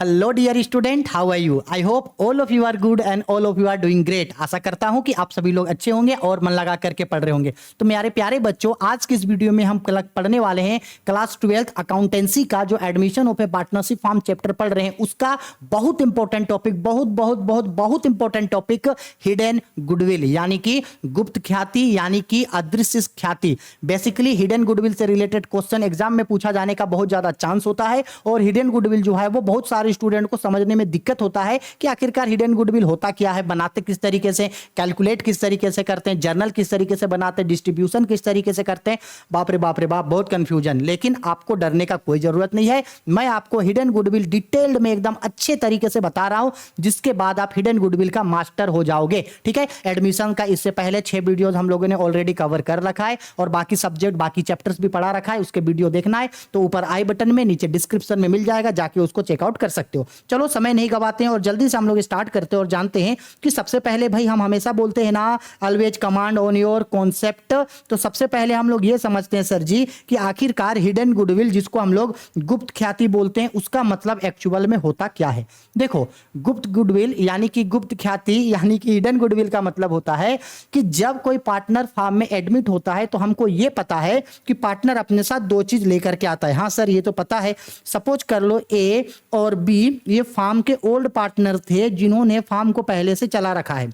Hello dear student, how are you? I hope all of you are good and all of you are doing great. आशा करता हूं कि आप सभी लोग अच्छे होंगे और मन लगा करके पढ़ रहे होंगे। तो मेरे प्यारे बच्चों, आज की इस वीडियो में हम पढ़ने वाले हैं क्लास 12th अकाउंटेंसी का जो admission of A partnership form chapter पढ़ रहे हैं, उसका बहुत इंपॉर्टेंट टॉपिक, बहुत इंपॉर्टेंट टॉपिक, हिडन गुडविल यानी कि गुप्त ख्याति यानी कि अदृश्य ख्याति। बेसिकली हिडन गुडविल से रिलेटेड क्वेश्चन एग्जाम में पूछा जाने का बहुत ज्यादा चांस होता है और हिडन गुडविल जो है वो बहुत सारे स्टूडेंट को समझने में दिक्कत होता है कि आखिरकार हिडन गुडविल होता क्या है, बनाते किस तरीके से, कैलकुलेट किस तरीके से करते हैं, जर्नल किस तरीके से बनाते हैं, डिस्ट्रीब्यूशन किस तरीके से करते हैं। बाप रे बाप, बहुत कंफ्यूजन। लेकिन आपको डरने का कोई जरूरत नहीं है। मैं आपको हिडन गुडविल डिटेल्ड में एकदम अच्छे तरीके से बता रहा हूं, जिसके बाद आप हिडन गुडविल का मास्टर हो जाओगे। ठीक है, एडमिशन का इससे पहले 6 वीडियोस हम लोगों ने ऑलरेडी कवर कर रखा है और बाकी सब्जेक्ट, बाकी चैप्टर्स भी पढ़ा रखा है। उसके वीडियो देखना है तो ऊपर आई बटन में, नीचे डिस्क्रिप्शन में मिल जाएगा, जाके उसको चेकआउट कर सकते हो। चलो समय नहीं गवाते हैं और जल्दी से हम लोग स्टार्ट करते हैं और जानते हैं कि सबसे पहले भाई हम हमेशा बोलते हैं ना, always command on your concept. तो सबसे पहले हम लोग ये समझते हैं सर जी कि आखिरकार हिडन गुडविल, जिसको हम लोग गुप्त ख्याति बोलते हैं, उसका मतलब एक्चुअल में होता क्या है। देखो, गुप्त गुडविल यानी कि गुप्त ख्याति यानी कि हिडन गुडविल का मतलब होता है कि जब कोई पार्टनर फर्म में एडमिट होता है तो हमको ये पता है कि पार्टनर अपने साथ 2 चीज लेकर के आता है। हाँ सर, ये तो पता है। सपोज कर लो ए और बी ये फार्म के ओल्ड पार्टनर थे जिन्होंने फार्म को पहले से चला रखा है।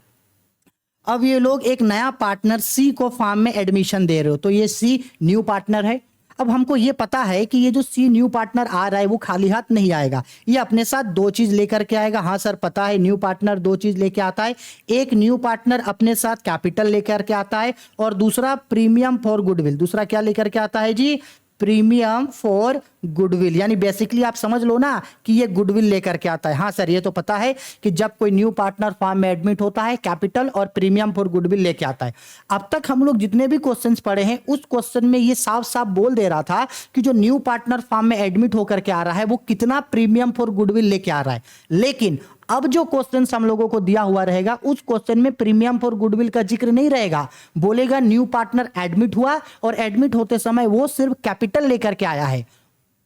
अब ये लोग एक नया पार्टनर सी को फार्म में एडमिशन दे रहे हो, तो ये सी न्यू पार्टनर है। अब हमको ये पता है कि ये जो सी न्यू पार्टनर आ रहा है वो खाली हाथ नहीं आएगा, ये अपने साथ 2 चीज लेकर के आएगा। हाँ सर पता है, न्यू पार्टनर 2 चीज लेके आता है। एक न्यू पार्टनर अपने साथ कैपिटल लेकर के आता है और दूसरा प्रीमियम फॉर गुडविल। दूसरा क्या लेकर के आता है जी? Premium for goodwill. यानी बेसिकली आप समझ लो ना कि ये गुडविल लेकर के आता है। हाँ सर, ये तो पता है कि जब कोई न्यू पार्टनर फर्म में एडमिट होता है, कैपिटल और प्रीमियम फॉर गुडविल लेके आता है। अब तक हम लोग जितने भी क्वेश्चंस पढ़े हैं, उस क्वेश्चन में ये साफ साफ बोल दे रहा था कि जो न्यू पार्टनर फर्म में एडमिट होकर के आ रहा है वो कितना प्रीमियम फॉर गुडविल लेके आ रहा है। लेकिन अब जो क्वेश्चन हम लोगों को दिया हुआ रहेगा, उस क्वेश्चन में प्रीमियम फॉर गुडविल का जिक्र नहीं रहेगा। बोलेगा न्यू पार्टनर एडमिट हुआ और एडमिट होते समय वो सिर्फ कैपिटल लेकर के आया है।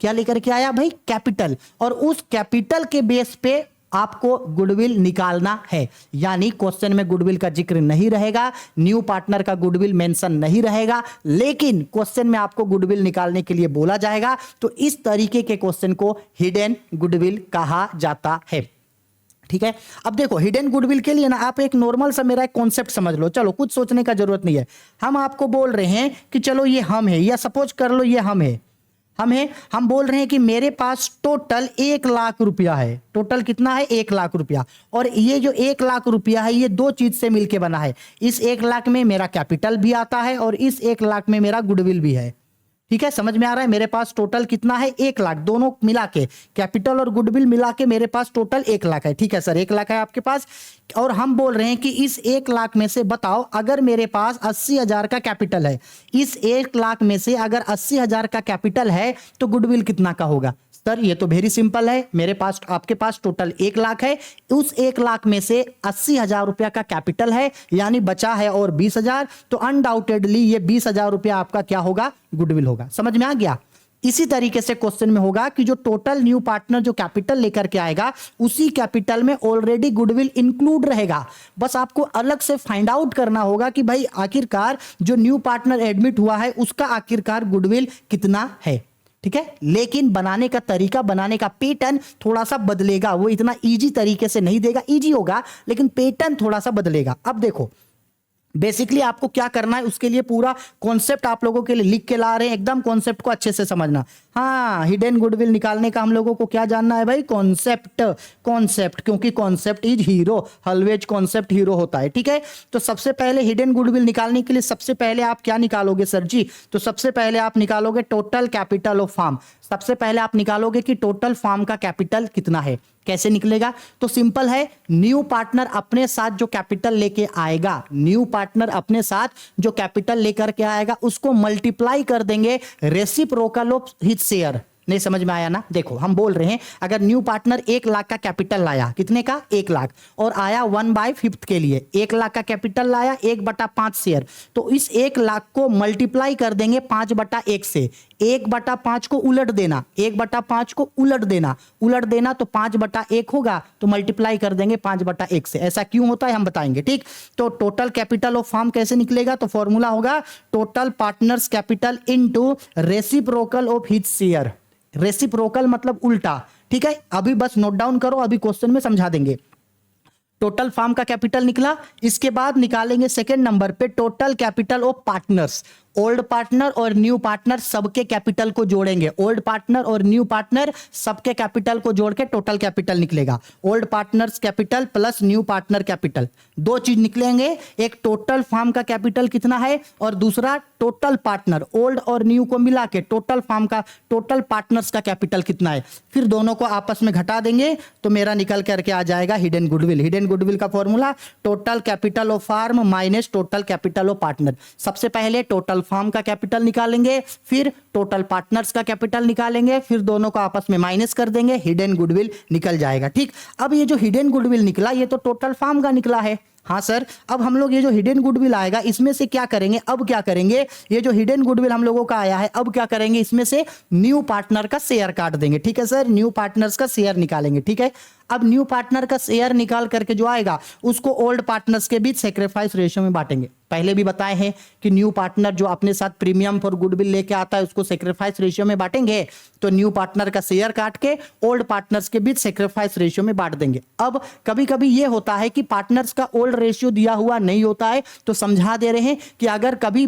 क्या लेकर के आया भाई? कैपिटल। और उस कैपिटल के बेस पे आपको गुडविल निकालना है। यानी क्वेश्चन में गुडविल का जिक्र नहीं रहेगा, न्यू पार्टनर का गुडविल मेंशन नहीं रहेगा, लेकिन क्वेश्चन में आपको गुडविल निकालने के लिए बोला जाएगा। तो इस तरीके के क्वेश्चन को हिडन गुडविल कहा जाता है। ठीक है, अब देखो हिडन गुडविल के लिए ना आप एक नॉर्मल सा मेरा एक कॉन्सेप्ट समझ लो। चलो, कुछ सोचने का जरूरत नहीं है। हम आपको बोल रहे हैं कि चलो ये हम है, या सपोज कर लो ये हम है। हम बोल रहे हैं कि मेरे पास टोटल 1 लाख रुपया है। टोटल कितना है? 1 लाख रुपया। और ये जो 1 लाख रुपया है ये 2 चीज से मिलके बना है। इस 1 लाख में मेरा कैपिटल भी आता है और इस 1 लाख में मेरा गुडविल भी है। ठीक है, समझ में आ रहा है? मेरे पास टोटल कितना है? 1 लाख। दोनों मिला के, कैपिटल और गुडविल मिला के मेरे पास टोटल 1 लाख है। ठीक है सर, 1 लाख है आपके पास। और हम बोल रहे हैं कि इस 1 लाख में से बताओ, अगर मेरे पास 80,000 का कैपिटल है, इस 1 लाख में से अगर 80,000 का कैपिटल है तो गुडविल कितना का होगा? सर ये तो वेरी सिंपल है। मेरे पास, आपके पास टोटल 1 लाख है, उस 1 लाख में से 80,000 रुपया का कैपिटल है, यानी बचा है और 20,000। तो अनडाउटेडली ये 20,000 रुपया आपका क्या होगा? गुडविल होगा। समझ में आ गया? इसी तरीके से क्वेश्चन में होगा कि जो टोटल न्यू पार्टनर जो कैपिटल लेकर के आएगा, उसी कैपिटल में ऑलरेडी गुडविल इंक्लूड रहेगा। बस आपको अलग से फाइंड आउट करना होगा कि भाई आखिरकार जो न्यू पार्टनर एडमिट हुआ है उसका आखिरकार गुडविल कितना है। ठीक है, लेकिन बनाने का तरीका, बनाने का पैटर्न थोड़ा सा बदलेगा। वो इतना इजी तरीके से नहीं देगा, इजी होगा लेकिन पैटर्न थोड़ा सा बदलेगा। अब देखो, बेसिकली आपको क्या करना है, उसके लिए पूरा कॉन्सेप्ट आप लोगों के लिए लिख के ला रहे हैं। एकदम कॉन्सेप्ट को अच्छे से समझना। हाँ, हिडन गुडविल निकालने का हम लोगों को क्या जानना है भाई? कॉन्सेप्ट, क्योंकि concept is hero. Always concept hero होता है। ठीक है, तो सबसे पहले हिडन गुडविल निकालने के लिए सबसे पहले आप क्या निकालोगे सर जी? तो सबसे पहले आप निकालोगे टोटल कैपिटल ऑफ फार्म। सबसे पहले आप निकालोगे कि टोटल फार्म का कैपिटल कितना है। कैसे निकलेगा? तो सिंपल है, न्यू पार्टनर अपने साथ जो कैपिटल लेके आएगा, न्यू पार्टनर अपने साथ जो कैपिटल लेकर के आएगा, उसको मल्टीप्लाई कर देंगे रेसिप्रोकल ऑफ हिज शेयर। नहीं समझ में आया ना? देखो, हम बोल रहे हैं अगर न्यू पार्टनर 1 लाख का कैपिटल लाया, कितने का? 1 लाख, और आया 1/5 के लिए, 1 लाख का कैपिटल लाया, 1/5 शेयर, तो इस 1 लाख को मल्टीप्लाई कर देंगे 5/1 से। 1/5 को उलट देना, 1/5 को उलट देना तो 5/1 होगा, तो मल्टीप्लाई कर देंगे 5/1 से। ऐसा क्यों होता है हम बताएंगे, ठीक। तो टोटल कैपिटल ऑफ फार्म कैसे निकलेगा, तो फॉर्मूला होगा total partners capital into reciprocal of his share. Reciprocal मतलब उल्टा, ठीक है। अभी बस नोट डाउन करो, अभी क्वेश्चन में समझा देंगे। टोटल फार्म का कैपिटल निकला, इसके बाद निकालेंगे सेकंड नंबर पे total capital of partners. Old partner और न्यू पार्टनर सबके कैपिटल को जोड़ेंगे, ओल्ड पार्टनर और न्यू पार्टनर सबके कैपिटल को जोड़ के टोटल कैपिटल निकलेगा। Old partner's capital plus new partner capital, दो चीज निकलेंगे, एक टोटल फार्म का कैपिटल कितना है और दूसरा टोटल पार्टनर ओल्ड और न्यू को मिला के टोटल फार्म का, टोटल पार्टनर्स का कैपिटल कितना है। फिर दोनों को आपस में घटा देंगे तो मेरा निकल करके आ जाएगा हिडन गुडविल। हिडन गुडविल का formula total capital of firm minus total capital of partner. सबसे पहले टोटल फार्म का कैपिटल निकालेंगे, फिर टोटल पार्टनर्स का कैपिटल निकालेंगे, फिर दोनों को आपस में माइनस कर देंगे, हिडन गुडविल निकल जाएगा, ठीक। अब ये जो हिडन गुडविल निकला ये तो टोटल फार्म का निकला है, हाँ सर। अब हम लोग ये जो हिडन गुडविल आएगा इसमें से क्या करेंगे, अब क्या करेंगे, ये जो हिडन गुडविल हम लोगों का आया है अब क्या करेंगे, इसमें से न्यू पार्टनर का शेयर काट देंगे, ठीक है सर। न्यू पार्टनर्स का शेयर निकालेंगे, ठीक है। अब न्यू पार्टनर का शेयर निकाल करके जो आएगा उसको ओल्ड पार्टनर्स के बीच सेक्रीफाइस रेशियो में बांटेंगे। पहले भी बताए हैं कि न्यू पार्टनर जो अपने साथ प्रीमियम फॉर गुडविल लेके आता है उसको सेक्रीफाइस रेशियो में बांटेंगे, तो न्यू पार्टनर का शेयर काट के ओल्ड पार्टनर्स के बीच सेक्रीफाइस रेशियो में बांट देंगे। अब कभी कभी ये होता है कि पार्टनर्स का ओल्ड रेशियो दिया हुआ नहीं होता है, तो समझा दे रहे हैं कि अगर कभी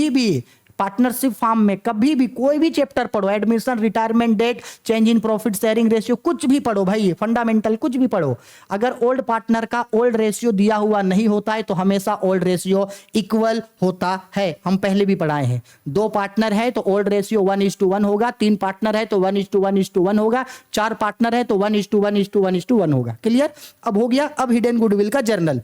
भी पार्टनरशिप फार्म में कभी भी कोई भी चैप्टर पढ़ो, admission, retirement date, change in profit sharing ratio, कुछ भी पढ़ो भाई, फंडामेंटल कुछ भी पढ़ो, अगर ओल्ड पार्टनर का ओल्ड रेशियो दिया हुआ नहीं होता है तो हमेशा ओल्ड रेशियो इक्वल होता है। हम पहले भी पढ़ाए हैं, 2 पार्टनर है तो ओल्ड रेशियो 1:1 होगा, 3 पार्टनर है तो 1:1:1 होगा, 4 पार्टनर है तो 1:1:1 होगा। क्लियर, अब हो गया। अब हिडन गुडविल का जर्नल,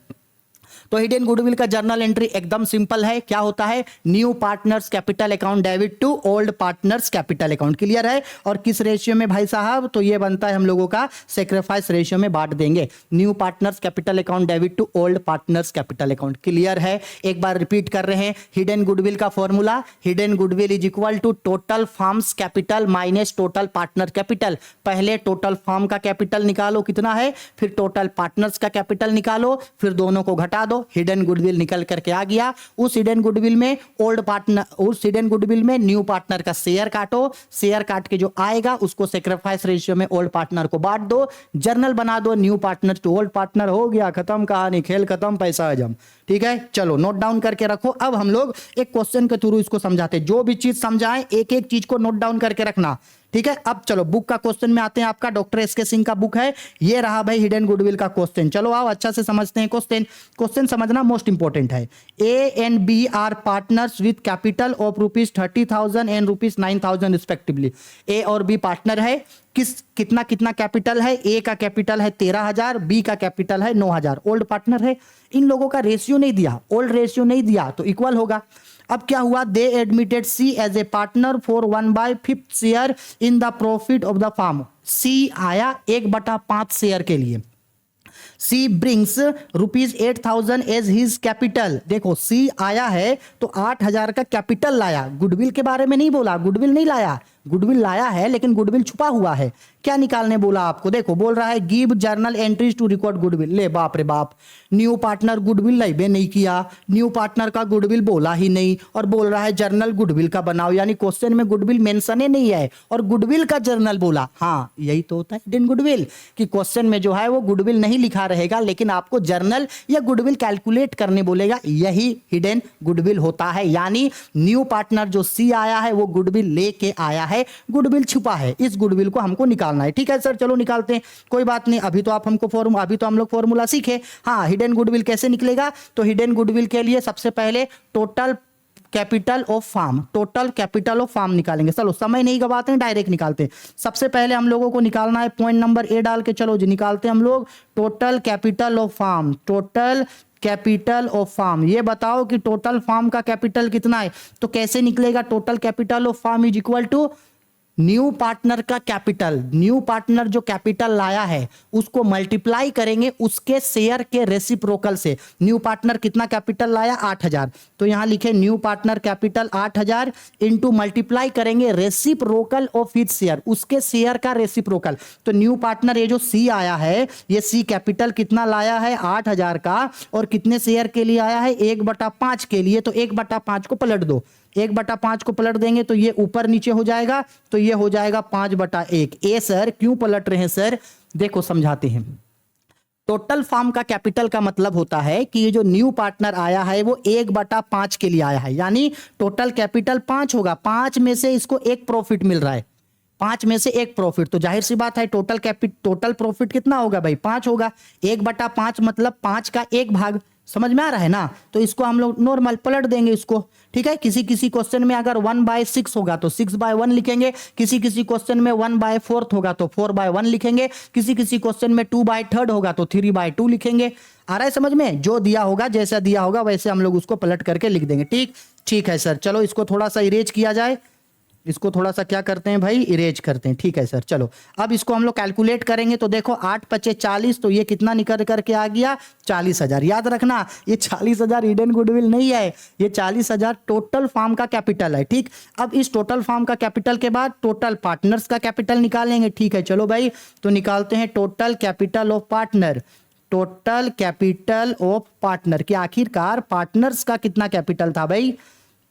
तो हिडन गुडविल का जर्नल एंट्री एकदम सिंपल है, क्या होता है, new partners capital account debit to old partner's capital account. Clear है, और किस रेशियो में भाई साहब, तो ये बनता है हम लोगों का सेक्रीफाइस रेशियो में बांट देंगे, new partners capital account debit to old partner's capital account. Clear है, एक बार रिपीट कर रहे हैं, हिडन गुडविल का formula, hidden goodwill is equal to total firm's capital minus total partner capital. पहले टोटल फार्म का कैपिटल निकालो कितना है, फिर टोटल पार्टनर्स का कैपिटल निकालो, फिर दोनों को घटा दो, हिडन गुडविल निकल करके आ गया। उस हिडन गुडविल में ओल्ड पार्टनर, उस हिडन गुडविल में न्यू पार्टनर का शेयर काटो, शेयर काट के जो आएगा उसको सेक्रीफाइस रेशियो में ओल्ड पार्टनर को बांट दो, जर्नल बना दो, new partner to old partner, हो गया, खत्म कहानी, खेल खत्म, पैसा हजम। ठीक है, चलो नोट डाउन करके रखो। अब हम लोग एक क्वेश्चन के थ्रू इसको समझाते हैं, जो भी चीज समझाएं एक एक चीज को नोट डाउन करके रखना, ठीक है। अब चलो बुक का क्वेश्चन में आते हैं, आपका डॉक्टर एस के सिंह का बुक है, ये रहा भाई हिडन गुडविल का क्वेश्चन। चलो आओ अच्छा से समझते हैं क्वेश्चन, क्वेश्चन समझना मोस्ट इंपॉर्टेंट है। A and B are partners with capital of ₹30,000 and ₹9,000 respectively. A और बी पार्टनर है, कितना कितना कैपिटल है, ए का कैपिटल है 13,000, बी का कैपिटल है 9,000, ओल्ड पार्टनर है। इन लोगों का रेशियो नहीं दिया, ओल्ड रेशियो नहीं दिया तो इक्वल होगा। अब क्या हुआ, they admitted C as a partner for 1/5 share in the profit of the firm. C आया 1/5 शेयर के लिए। C brings ₹8,000 as his capital. देखो सी आया है तो 8,000 का कैपिटल लाया, गुडविल के बारे में नहीं बोला, गुडविल नहीं लाया, गुडविल लाया है लेकिन गुडविल छुपा हुआ है। क्या निकालने बोला आपको, देखो बोल रहा है give journal entries to record goodwill. ले बाप रे बाप, न्यू पार्टनर गुडविल लाइबे नहीं किया, न्यू पार्टनर का गुडविल बोला ही नहीं, और बोल रहा है जर्नल गुडविल का बनाओ, यानी क्वेश्चन में गुडविल मेंशन ही नहीं है और गुडविल का जर्नल बोला। हाँ यही तो होता है हिडन गुडविल, कि क्वेश्चन में जो है वो गुडविल नहीं लिखा रहेगा लेकिन आपको जर्नल या गुडविल कैलकुलेट करने बोलेगा, यही हिडन गुडविल होता है। यानी न्यू पार्टनर जो सी आया है वो गुडविल लेके आया है, गुडविल छुपा है, इस गुडविल को हमको निकालना है। ठीक है सर, चलो निकालते हैं, कोई बात नहीं, अभी तो हम लोग फॉर्मूला सीखे। हाँ हिडन गुडविल कैसे निकलेगा, तो हिडन गुडविल के लिए सबसे पहले total capital of firm, total capital of firm निकालेंगे। चलो समय नहीं गवाते हैं, डायरेक्ट निकालते हैं। सबसे पहले हम लोगों को निकालना है पॉइंट नंबर ए डाल के, चलो जी निकालते हैं हम लोग total capital of firm, total capital of firm. ये बताओ कि टोटल फार्म का कैपिटल कितना है, तो कैसे निकलेगा, total capital of firm is equal to new partner का कैपिटल, न्यू पार्टनर जो कैपिटल लाया है उसको मल्टीप्लाई करेंगे उसके शेयर के रेसिप्रोकल से। न्यू पार्टनर कितना कैपिटल लाया? 8000। तो यहां लिखे new partner capital 8000 into multiply करेंगे रेसिप्रोकल ऑफ हिज शेयर, उसके शेयर का रेसिप्रोकल। तो न्यू पार्टनर ये जो सी आया है, ये सी कैपिटल कितना लाया है? 8000 का, और कितने शेयर के लिए आया है? 1/5 के लिए। तो 1/5 को पलट दो, 1/5 को पलट देंगे तो ये ऊपर नीचे हो जाएगा, तो ये हो जाएगा 5/1। ए सर क्यों पलट रहे हैं सर? देखो समझाते हैं। टोटल फॉर्म का कैपिटल का मतलब होता है कि ये जो न्यू पार्टनर आया है वो 1/5 के लिए आया है, यानी टोटल कैपिटल 5 होगा, 5 में से इसको एक प्रॉफिट मिल रहा है, 5 में से एक प्रॉफिट, तो जाहिर सी बात है टोटल प्रॉफिट कितना होगा भाई? 5 होगा। 1/5 मतलब 5 का 1 भाग, समझ में आ रहा है ना? तो इसको हम लोग नॉर्मल पलट देंगे इसको, ठीक है। किसी किसी क्वेश्चन में अगर 1/6 होगा तो 6/1 लिखेंगे, किसी किसी क्वेश्चन में 1/4 होगा तो 4/1 लिखेंगे, किसी किसी क्वेश्चन में 2/3 होगा तो 3/2 लिखेंगे। आ रहा है समझ में? जो दिया होगा, जैसा दिया होगा वैसे हम लोग उसको पलट करके लिख देंगे। ठीक है सर, चलो इसको थोड़ा सा इरेज किया जाए, इसको थोड़ा सा क्या करते हैं भाई? इरेज करते हैं। ठीक है सर, चलो अब इसको हम लोग कैलकुलेट करेंगे तो देखो 8×5 = 40, तो ये कितना निकल करके आ गया? 40,000। याद रखना ये 40,000 हिडन गुडविल नहीं है, ये 40,000 टोटल फॉर्म का कैपिटल है। ठीक, अब इस टोटल फॉर्म का कैपिटल के बाद टोटल पार्टनर्स का कैपिटल निकालेंगे। ठीक है चलो भाई, तो निकालते हैं total capital of partner. Total capital of partner कि आखिरकार पार्टनर्स का कितना कैपिटल था भाई?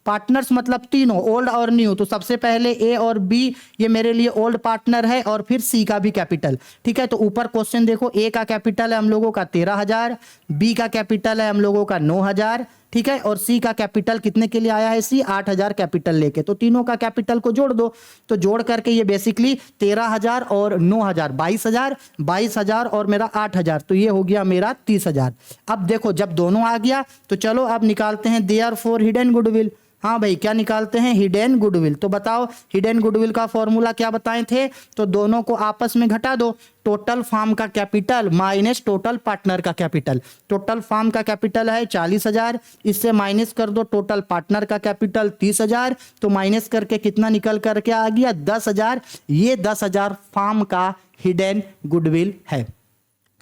पार्टनर्स मतलब तीनों, ओल्ड और न्यू। तो सबसे पहले ए और बी, ये मेरे लिए ओल्ड पार्टनर है, और फिर सी का भी कैपिटल। ठीक है, तो ऊपर क्वेश्चन देखो, ए का कैपिटल है हम लोगों का 13,000, बी का कैपिटल है हम लोगों का 9,000, ठीक है, और सी का कैपिटल कितने के लिए आया है? सी 8,000 कैपिटल लेके। तो तीनों का कैपिटल को जोड़ दो, तो जोड़ करके ये बेसिकली 13,000 और 9,000 22,000, 22,000 और मेरा 8,000, तो ये हो गया मेरा 30,000। अब देखो जब दोनों आ गया तो चलो अब निकालते हैं देयरफॉर हिडन गुडविल। हाँ भाई, क्या निकालते हैं? Hidden goodwill. तो बताओ हिडन गुडविल का फॉर्मूला क्या बताए थे? तो दोनों को आपस में घटा दो, टोटल फॉर्म का कैपिटल माइनस टोटल पार्टनर का कैपिटल। टोटल फॉर्म का कैपिटल है 40,000, इससे माइनस कर दो टोटल पार्टनर का कैपिटल 30,000, तो माइनस करके कितना निकल करके आ गया? 10,000। ये 10,000 फॉर्म का हिडन गुडविल है।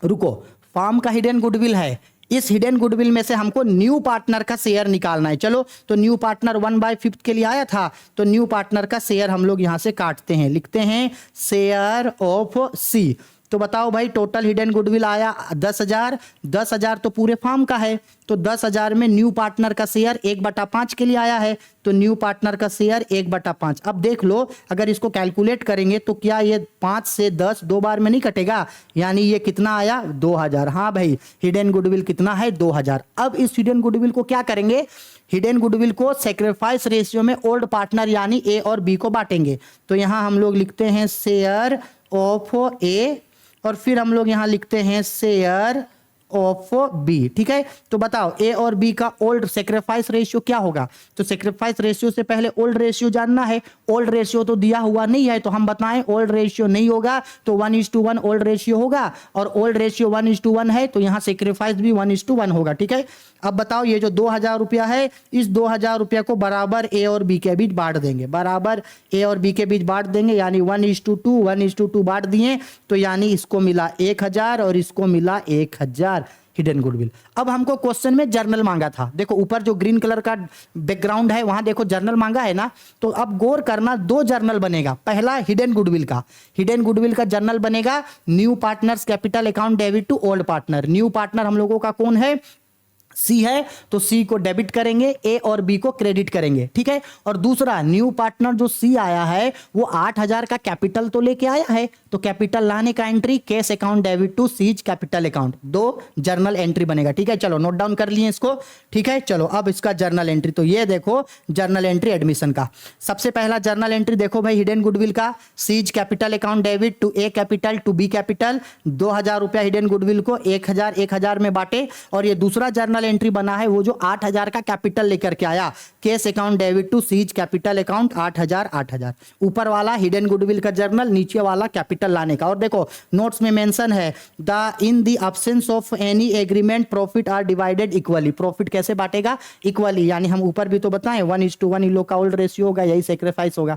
रुको, फॉर्म का हिडन गुडविल है, इस हिडन गुडविल में से हमको न्यू पार्टनर का शेयर निकालना है। चलो, तो न्यू पार्टनर 1/5 के लिए आया था, तो न्यू पार्टनर का शेयर हम लोग यहां से काटते हैं, लिखते हैं शेयर ऑफ सी। तो बताओ भाई टोटल हिडन गुडविल आया 10,000, 10,000 तो पूरे फॉर्म का है, तो 10,000 में न्यू पार्टनर का शेयर 1/5 के लिए आया है, तो न्यू पार्टनर का शेयर 1/5। अब देख लो, अगर इसको कैलकुलेट करेंगे तो क्या ये 5 से 10 दो बार में नहीं कटेगा, यानी ये कितना आया? 2,000। हाँ भाई, हिडन गुडविल कितना है? 2,000। अब इस हिडन गुडविल को क्या करेंगे? हिडन गुडविल को सेक्रीफाइस रेशियो में ओल्ड पार्टनर यानी ए और बी को बांटेंगे। तो यहां हम लोग लिखते हैं शेयर ऑफ ए, और फिर हम लोग यहां लिखते हैं शेयर ऑफ बी। ठीक है, तो बताओ ए और बी का ओल्ड सेक्रीफाइस रेशियो क्या होगा? तो सेक्रीफाइस रेशियो से पहले ओल्ड रेशियो जानना है। ओल्ड रेशियो तो दिया हुआ नहीं है, तो हम बताएं ओल्ड रेशियो नहीं होगा तो 1:1 ओल्ड रेशियो होगा, और ओल्ड रेशियो 1:1 है तो यहां सेक्रीफाइस भी 1:1 होगा। ठीक है, अब बताओ ये जो 2,000 रुपया है, इस 2,000 रुपया को बराबर ए और बी के बीच बांट देंगे, बराबर ए और बी के बीच बांट देंगे, यानी 1:2 1:2 बांट दिए, तो यानी इसको मिला 1,000 और इसको मिला 1,000 हिडन गुडविल। अब हमको क्वेश्चन में जर्नल मांगा था, देखो ऊपर जो ग्रीन कलर का बैकग्राउंड है वहां देखो जर्नल मांगा है ना, तो अब गौर करना, 2 जर्नल बनेगा। पहला हिडन गुडविल का, हिडन गुडविल का जर्नल बनेगा new partners capital account debit to old partner. New partner हम लोगों का कौन है? सी है, तो सी को डेबिट करेंगे, ए और बी को क्रेडिट करेंगे। ठीक है, और दूसरा न्यू पार्टनर जो सी आया है वो 8,000 का कैपिटल तो लेके आया है, तो कैपिटल लाने का entry cash account debit to C's capital account, 2 journal entry बनेगा। ठीक है, चलो नोट डाउन कर लिए इसको। ठीक है, चलो अब इसका जर्नल एंट्री, तो ये देखो जर्नल एंट्री एडमिशन का सबसे पहला जर्नल एंट्री देखो भाई, हिडन गुडविल का C's capital account debit to A capital to B capital, 2,000 रुपया हिडन गुडविल को 1,000 में बांटे, और ये दूसरा जर्नल एंट्री बना है वो जो 8,000 का कैपिटल लेकर के आया, cash account debit to C's capital account 8,000। ऊपर वाला हिडन गुडविल का जर्नल, नीचे वाला कैपिटल लाने का। और देखो नोट्स में मेंशन है the in the absence of any agreement profit are divided equally. Profit कैसे बांटेगा? इक्वली, यानी हम ऊपर भी तो बताएं 1:1 इन लोग का ओल्ड रेशियो होगा, यही सेक्रीफाइस होगा।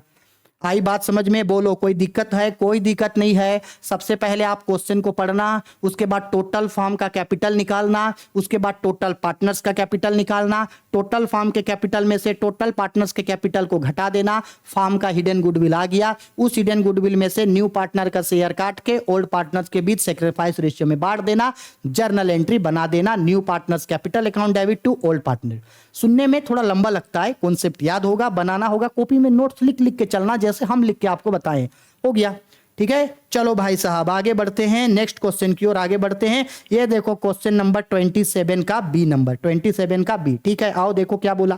आई बात समझ में? बोलो कोई दिक्कत है? कोई दिक्कत नहीं है। सबसे पहले आप क्वेश्चन को पढ़ना, उसके बाद टोटल फॉर्म का कैपिटल निकालना, उसके बाद टोटल पार्टनर्स का कैपिटल निकालना, टोटल फॉर्म के कैपिटल में से टोटल पार्टनर्स के कैपिटल को घटा देना, फॉर्म का हिडन गुडविल आ गया, उस हिडन गुडविल में से न्यू पार्टनर का शेयर काट के ओल्ड पार्टनर्स के बीच सेक्रीफाइस रेशियो में बांट देना, जर्नल एंट्री बना देना, new partners capital account debit to old partner. सुनने में थोड़ा लंबा लगता है, कॉन्सेप्ट याद होगा, बनाना होगा, कॉपी में नोट्स लिख लिख के चलना जैसे हम लिख के आपको बताएं। हो गया? ठीक है, चलो भाई साहब आगे बढ़ते हैं, नेक्स्ट क्वेश्चन की ओर आगे बढ़ते हैं। ये देखो क्वेश्चन नंबर 27 का बी नंबर, 27 का बी। ठीक है, आओ देखो क्या बोला।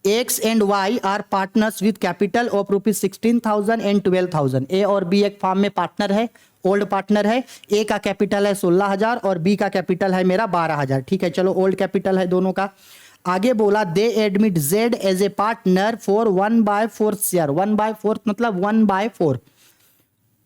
X and Y are partners with capital of rupees 16,000 and 12,000। A और बी एक फार्म में पार्टनर है, ओल्ड पार्टनर है। ए का कैपिटल है 16,000 और बी का कैपिटल है मेरा 12,000। ठीक है, चलो ओल्ड कैपिटल है दोनों का। आगे बोला they admit Z as a partner for 1/4 share. 1/4 मतलब 1/4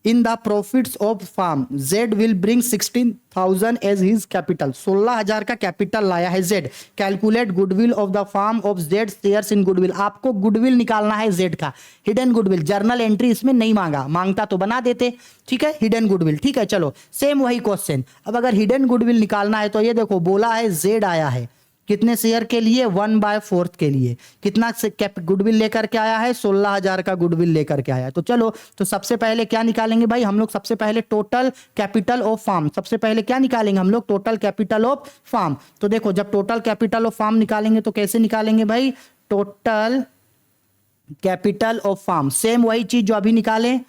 in the profits of firm. Z will bring 16,000 as his capital. 16,000 का कैपिटल लाया है Z. Calculate goodwill of the firm of Z shares in goodwill. आपको goodwill निकालना है Z का, hidden goodwill. Journal entry इसमें नहीं मांगा, मांगता तो बना देते। ठीक है, हिडन गुडविल। ठीक है, चलो सेम वही क्वेश्चन। अब अगर हिडन गुडविल निकालना है तो ये देखो बोला है जेड आया है कितने शेयर के लिए? 1/4 के लिए। कितना गुडविल लेकर के आया है? 16,000 का गुडविल लेकर के आया है। तो चलो, तो सबसे पहले क्या निकालेंगे भाई हम लोग? सबसे पहले टोटल कैपिटल ऑफ फार्म। सबसे पहले क्या निकालेंगे हम लोग? Total capital of firm. तो देखो जब टोटल कैपिटल ऑफ फार्म निकालेंगे तो कैसे निकालेंगे भाई? Total capital of firm, same वही चीज जो अभी निकाले।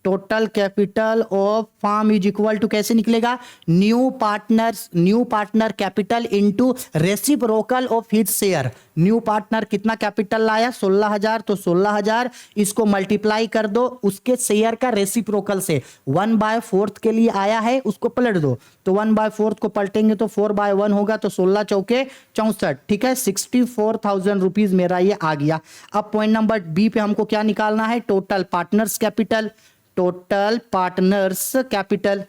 Total capital of firm is equal to कैसे निकलेगा? New partner capital into reciprocal of his share. New partner कितना कैपिटल लाया? 16,000। तो 16,000 इसको मल्टीप्लाई कर दो उसके शेयर का रेसिप्रोकल से। 1/4 के लिए आया है, उसको पलट दो। तो 1/4 को पलटेंगे तो 4/1 होगा। तो 16 चौके 64। ठीक है, 64,000 रुपीज मेरा ये आ गया। अब पॉइंट नंबर बी पे हमको क्या निकालना है? Total partners capital. Total partners capital,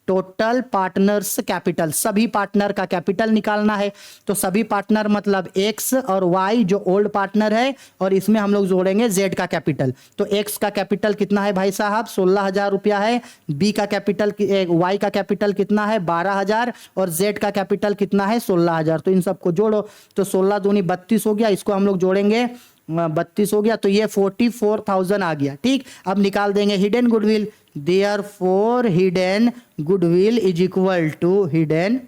total partners capital, सभी पार्टनर का कैपिटल निकालना है। तो सभी पार्टनर मतलब एक्स और वाई जो ओल्ड पार्टनर है, और इसमें हम लोग जोड़ेंगे जेड का कैपिटल। तो एक्स का कैपिटल कितना है भाई साहब? 16,000 रुपया है। बी का कैपिटल, वाई का कैपिटल कितना है? 12,000। और जेड का कैपिटल कितना है? 16,000। तो इन सबको जोड़ो तो 16 दूनी 32 हो गया। इसको हम लोग जोड़ेंगे 32 हो गया। तो ये 44,000 आ गया। ठीक, अब निकाल देंगे hidden goodwill. Therefore hidden goodwill is equal to, hidden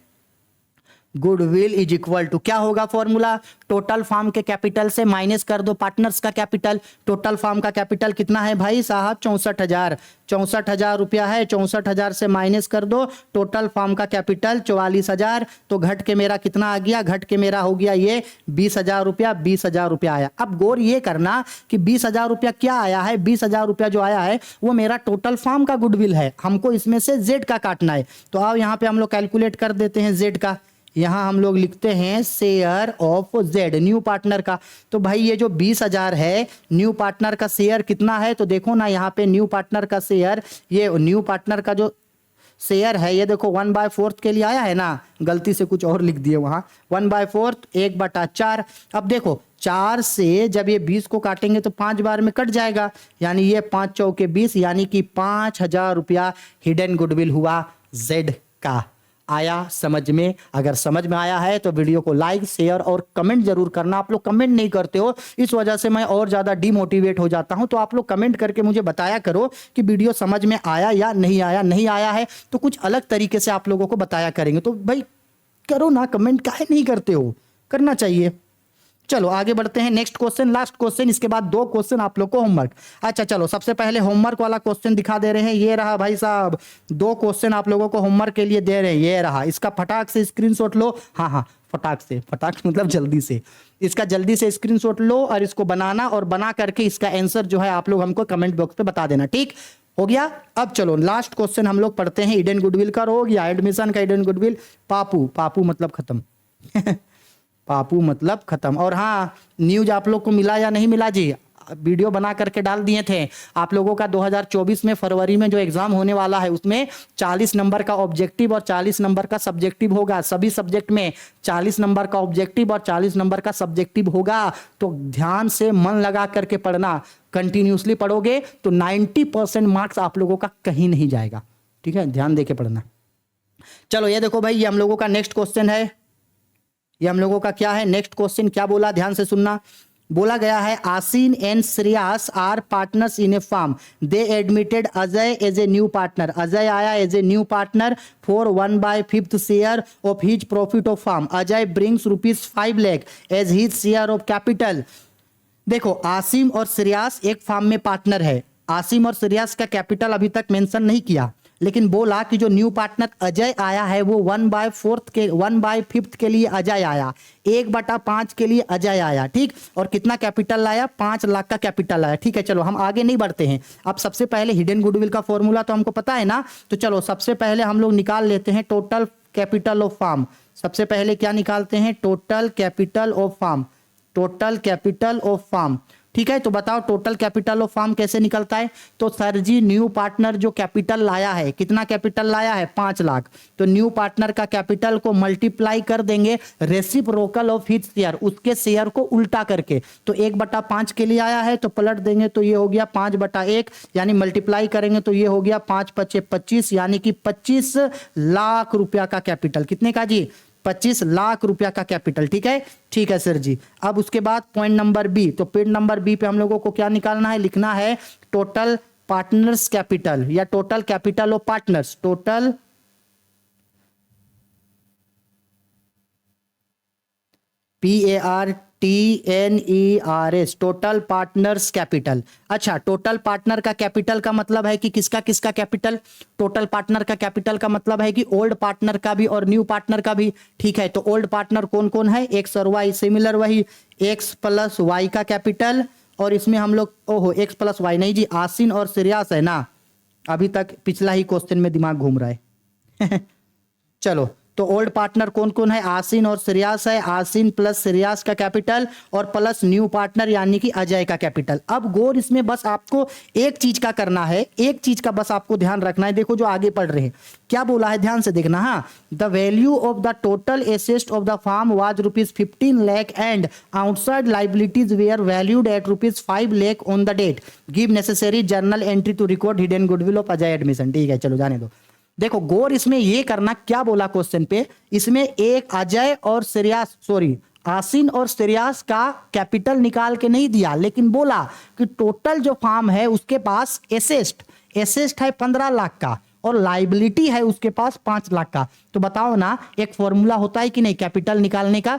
goodwill is equal to क्या होगा फॉर्मूला? टोटल फार्म के कैपिटल से माइनस कर दो पार्टनर्स का कैपिटल। टोटल फार्म का कैपिटल कितना है भाई साहब? 64,000। 64,000 रुपया है। 64,000 से माइनस कर दो टोटल फार्म का कैपिटल 44,000। तो घट के मेरा कितना आ गया? घट के मेरा हो गया ये 20,000 रुपया। 20,000 रुपया आया। अब गौर ये करना कि 20,000 रुपया क्या आया है? 20,000 रुपया जो आया है वो मेरा टोटल फार्म का गुडविल है। हमको इसमें से जेड का काटना है। तो आओ यहाँ पे हम लोग कैलकुलेट कर देते हैं जेड का। यहां हम लोग लिखते हैं share of Z, new partner का। तो भाई ये जो 20,000 है, न्यू पार्टनर का शेयर कितना है? तो देखो ना यहाँ पे न्यू पार्टनर का शेयर, ये न्यू पार्टनर का जो शेयर है ये देखो 1/4 के लिए आया है ना, गलती से कुछ और लिख दिए वहां। 1/4 1/4। अब देखो 4 से जब ये 20 को काटेंगे तो 5 बार में कट जाएगा, यानी ये 5 चौके 20, यानी कि 5,000 रुपया हिडन गुडविल हुआ जेड का। आया समझ में? अगर समझ में आया है तो वीडियो को लाइक शेयर और कमेंट जरूर करना। आप लोग कमेंट नहीं करते हो, इस वजह से मैं और ज्यादा डिमोटिवेट हो जाता हूं। तो आप लोग कमेंट करके मुझे बताया करो कि वीडियो समझ में आया या नहीं आया। नहीं आया है तो कुछ अलग तरीके से आप लोगों को बताया करेंगे। तो भाई करो ना, कमेंट काहे नहीं करते हो? करना चाहिए। चलो आगे बढ़ते हैं, नेक्स्ट क्वेश्चन, लास्ट क्वेश्चन, इसके बाद 2 क्वेश्चन आप लोग को होमवर्क। अच्छा चलो सबसे पहले होमवर्क वाला क्वेश्चन दिखा दे रहे हैं। ये रहा भाई साहब, 2 क्वेश्चन आप लोगों को होमवर्क के लिए दे रहे हैं। ये रहा, इसका फटाक से स्क्रीनशॉट लो। हाँ, फटाक से, फटाक मतलब जल्दी से, इसका जल्दी से स्क्रीनशॉट लो और इसको बनाना, और बना करके इसका आंसर जो है आप लोग हमको कमेंट बॉक्स पे बता देना। ठीक हो गया? अब चलो लास्ट क्वेश्चन हम लोग पढ़ते हैं। हिडन गुडविल का हो गया, एडमिशन का हिडन गुडविल। पापू मतलब खत्म पापू मतलब खत्म। और हाँ, न्यूज आप लोग को मिला या नहीं मिला जी? वीडियो बना करके डाल दिए थे आप लोगों का 2024 में फरवरी में जो एग्जाम होने वाला है उसमें 40 नंबर का ऑब्जेक्टिव और 40 नंबर का सब्जेक्टिव होगा। सभी सब्जेक्ट में 40 नंबर का ऑब्जेक्टिव और 40 नंबर का सब्जेक्टिव होगा। तो ध्यान से मन लगा करके पढ़ना, कंटिन्यूसली पढ़ोगे तो 90% मार्क्स आप लोगों का कहीं नहीं जाएगा। ठीक है, ध्यान देके पढ़ना। चलो ये देखो भाई, ये हम लोगों का नेक्स्ट क्वेश्चन है। ये हम लोगों का क्या है नेक्स्ट क्वेश्चन, क्या बोला ध्यान से सुनना। बोला गया है Asin and Shreyas are partners in a firm, they admitted Ajay as a new partner. Ajay आया as a new partner for 1/5 share of his profit of firm. Ajay brings ₹5 lakh as his share of capital. देखो आसिम और श्रेयास एक फार्म में पार्टनर है। आसिम और श्रेयास का capital अभी तक मेंशन नहीं किया, लेकिन बोला कि जो न्यू पार्टनर अजय आया है वो 1/5 के लिए अजय आया, 1/5 के लिए अजय आया। ठीक, और कितना कैपिटल लाया, 5 लाख का कैपिटल लाया। ठीक है, चलो हम आगे नहीं बढ़ते हैं। अब सबसे पहले हिडन गुडविल का फॉर्मूला तो हमको पता है ना, तो चलो सबसे पहले हम लोग निकाल लेते हैं टोटल कैपिटल ऑफ फार्म। सबसे पहले क्या निकालते हैं, total capital of firm. Total capital of firm, ठीक है। तो बताओ टोटल कैपिटल ऑफ फार्म कैसे निकलता है। तो सर जी न्यू पार्टनर जो कैपिटल लाया है, कितना कैपिटल लाया है, 5 लाख। तो न्यू पार्टनर का कैपिटल को मल्टीप्लाई कर देंगे रेसिप्रोकल ऑफ हिज शेयर, उसके शेयर को उल्टा करके। तो 1/5 के लिए आया है तो पलट देंगे तो ये हो गया 5/1, यानी मल्टीप्लाई करेंगे तो ये हो गया 5×5 = 25, यानी कि 25 लाख रुपया का कैपिटल। कितने का जी, 25 लाख रुपया का कैपिटल। ठीक है, ठीक है सर जी। अब उसके बाद पॉइंट नंबर बी, तो पॉइंट नंबर बी पे हम लोगों को क्या निकालना है, लिखना है टोटल पार्टनर्स कैपिटल या total capital of partners. Total PARTNERS, total partners capital. अच्छा, टोटल पार्टनर का कैपिटल का मतलब है कि किसका किसका कैपिटल। टोटल पार्टनर का कैपिटल का मतलब है कि ओल्ड पार्टनर का भी और न्यू पार्टनर का भी। ठीक है, तो ओल्ड पार्टनर कौन कौन है, एक्स और वाई। सिमिलर वही एक्स प्लस वाई का कैपिटल, और इसमें हम लोग ओहो एक्स प्लस वाई नहीं जी, आसिन और श्रेयास है ना। अभी तक पिछला ही क्वेश्चन में दिमाग घूम रहा है चलो, तो ओल्ड पार्टनर कौन कौन है, आसिन और श्रेयास है। आसिन प्लस श्रेयास का कैपिटल और प्लस न्यू पार्टनर यानी कि अजय का कैपिटल। अब गौर इसमें बस आपको एक चीज का करना है, एक चीज का बस आपको ध्यान रखना है। देखो जो आगे पढ़ रहे हैं क्या बोला है, ध्यान से देखना। हाँ, the value of the total asset of the firm was ₹15 lakh and outside liabilities were valued at ₹5 lakh on the date. Give necessary journal entry to record hidden goodwill of Ajay admission. ठीक है, चलो जाने दो। देखो गौर इसमें ये करना, क्या बोला क्वेश्चन पे, इसमें एक अजय और श्रेयास आसिन और श्रेयास का कैपिटल निकाल के नहीं दिया, लेकिन बोला कि टोटल जो फार्म है उसके पास एसेस्ट है 15 लाख का और लाइबिलिटी है उसके पास 5 लाख का। तो बताओ ना, एक फॉर्मूला होता है कि नहीं कैपिटल निकालने का,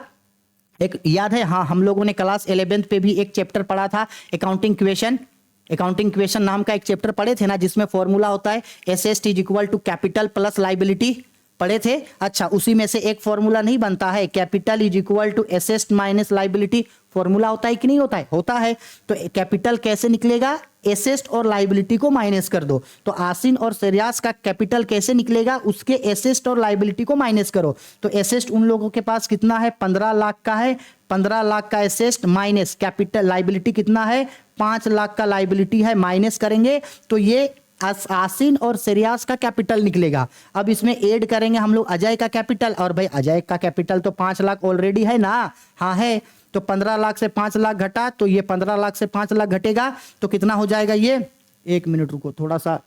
एक याद है। हाँ, हम लोगों ने क्लास 11th पे भी एक चैप्टर पढ़ा था, अकाउंटिंग क्वेश्चन नाम का एक चैप्टर पढ़े थे ना, जिसमें फॉर्मूला होता है asset is equal to capital plus liability, पढ़े थे। अच्छा, उसी में से एक फॉर्मूला नहीं बनता है, capital is equal to asset minus liability. Formula होता है कि नहीं होता है, होता है। तो कैपिटल कैसे निकलेगा, एसेट और लाइबिलिटी को माइनस कर दो। तो आसिन और श्रेयास का कैपिटल कैसे निकलेगा, उसके एसेट और लाइबिलिटी को माइनस करो। तो एसेट उन लोगों के पास कितना है, 15 लाख का है। 15 लाख का एसेट माइनस कैपिटल, लाइबिलिटी कितना है, 5 लाख का लाइबिलिटी है, माइनस करेंगे तो ये आसिन और श्रेयास का कैपिटल निकलेगा। अब इसमें ऐड करेंगे हम लोग अजय का कैपिटल, और भाई अजय का कैपिटल तो 5 लाख ऑलरेडी है ना। हाँ है, तो 15 लाख से 5 लाख घटा, तो ये 15 लाख से 5 लाख घटेगा तो कितना हो जाएगा ये, 1 मिनट रुको, थोड़ा सा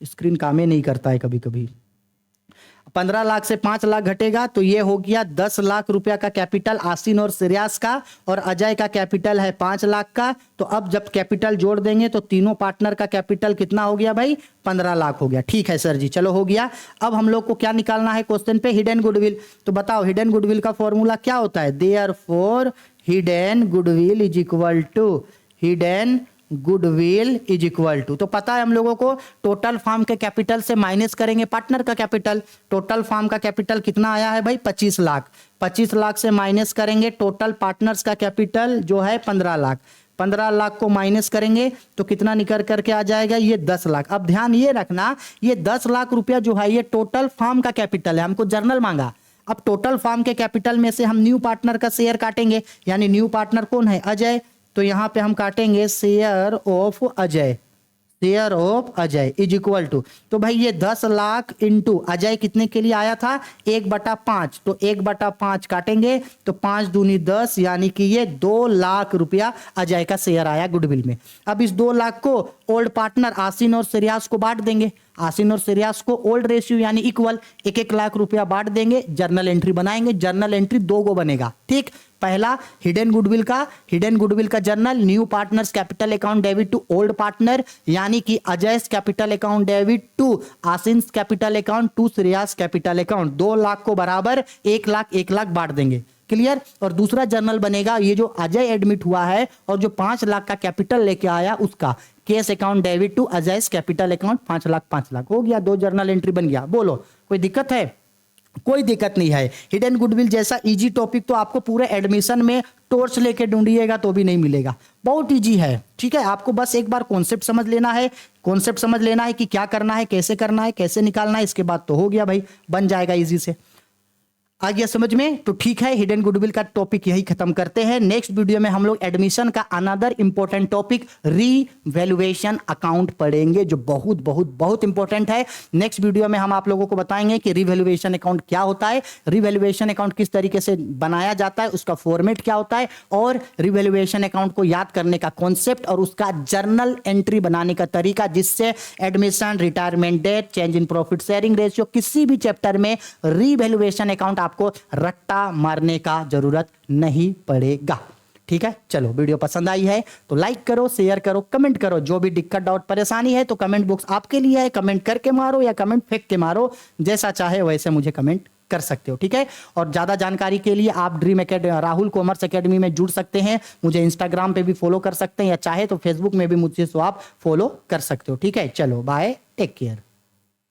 स्क्रीन काम ही नहीं करता है कभी कभी। 15 लाख से 5 लाख घटेगा तो ये हो गया 10 लाख रुपया का कैपिटल आसिन और श्रेयास का, और अजय का कैपिटल है 5 लाख का। तो अब जब कैपिटल जोड़ देंगे तो तीनों पार्टनर का कैपिटल कितना हो गया भाई, 15 लाख हो गया। ठीक है सर जी, चलो हो गया। अब हम लोग को क्या निकालना है क्वेश्चन पे, हिडन गुडविल। तो बताओ हिडन गुडविल का फॉर्मूला क्या होता है, therefore hidden goodwill is equal to, hidden goodwill is equal to, तो पता है हम लोगों को टोटल फार्म के कैपिटल से माइनस करेंगे पार्टनर का कैपिटल। टोटल फार्म का कैपिटल कितना आया है भाई, 25 लाख। 25 लाख से माइनस करेंगे टोटल पार्टनर्स का कैपिटल जो है 15 लाख। 15 लाख को माइनस करेंगे तो कितना निकल करके आ जाएगा, ये 10 लाख। अब ध्यान ये रखना, ये 10 लाख रुपया जो है ये टोटल फार्म का कैपिटल है, हमको जर्नल मांगा। अब टोटल फार्म के कैपिटल में से हम न्यू पार्टनर का शेयर काटेंगे, यानी न्यू पार्टनर कौन है, अजय। तो यहाँ पे हम काटेंगे share of Ajay, share of Ajay is equal to, तो भाई ये 10 लाख इंटू अजय कितने के लिए आया था 1/5, तो 1/5 काटेंगे तो 5 दूनी 10, यानी कि ये 2 लाख रुपया अजय का शेयर आया गुडविल में। अब इस 2 लाख को ओल्ड पार्टनर आसिन और श्रेयास को बांट देंगे, आसिन और श्रेयास को ओल्ड रेशियो यानी इक्वल 1-1 लाख रुपया बांट देंगे, जर्नल एंट्री बनाएंगे, जर्नल एंट्री 2 गो बनेगा, ठीक। पहला हिडन गुडविल का journal, new partners capital account debit to old partner, यानी कि Ajay's capital account debit to Asin's capital account to Shreyas capital account, 2 lakh को बराबर 1 लाख बांट देंगे, क्लियर। और दूसरा जर्नल बनेगा ये जो अजय एडमिट हुआ है और जो 5 लाख का कैपिटल लेके आया उसका, cash account debit to Ajay's capital account 5 lakh हो गया, 2 जर्नल एंट्री बन गया। बोलो कोई दिक्कत है? कोई दिक्कत नहीं है। हिडन गुडविल जैसा इजी टॉपिक तो आपको पूरे एडमिशन में टॉर्च लेके ढूंढिएगा तो भी नहीं मिलेगा, बहुत इजी है, ठीक है। आपको बस एक बार कॉन्सेप्ट समझ लेना है, कॉन्सेप्ट समझ लेना है कि क्या करना है, कैसे करना है, कैसे निकालना है, इसके बाद तो हो गया भाई, बन जाएगा इजी से। आ गया समझ में? तो ठीक है, हिडन गुडविल का टॉपिक यही खत्म करते हैं। नेक्स्ट वीडियो में हम लोग एडमिशन का another important topic revaluation account पढ़ेंगे, जो बहुत बहुत बहुत इंपॉर्टेंट है। नेक्स्ट वीडियो में हम आप लोगों को बताएंगे कि रीवैल्यूएशन अकाउंट क्या होता है, रीवैल्यूएशन अकाउंट किस तरीके से बनाया जाता है, उसका फॉर्मेट क्या होता है, और रीवैल्यूएशन अकाउंट को याद करने का कॉन्सेप्ट और उसका जर्नल एंट्री बनाने का तरीका, जिससे admission, retirement date, change in profit sharing ratio, किसी भी चैप्टर में रीवैल्यूएशन अकाउंट आपको रट्टा मारने का जरूरत नहीं पड़ेगा, ठीक है। चलो, वीडियो पसंद आई है तो लाइक करो, शेयर करो, कमेंट करो। जो भी दिक्कत, डाउट, परेशानी है तो कमेंट बॉक्स आपके लिए है, कमेंट करके मारो या कमेंट फेंक के मारो, जैसा चाहे वैसे मुझे कमेंट कर सकते हो, ठीक है। और ज्यादा जानकारी के लिए आप dream academy, Rahul commerce academy में जुड़ सकते हैं। मुझे इंस्टाग्राम पे भी फॉलो कर सकते हैं, या चाहे तो फेसबुक में भी मुझसे आप फॉलो कर सकते हो, ठीक है। चलो बाय, टेक केयर।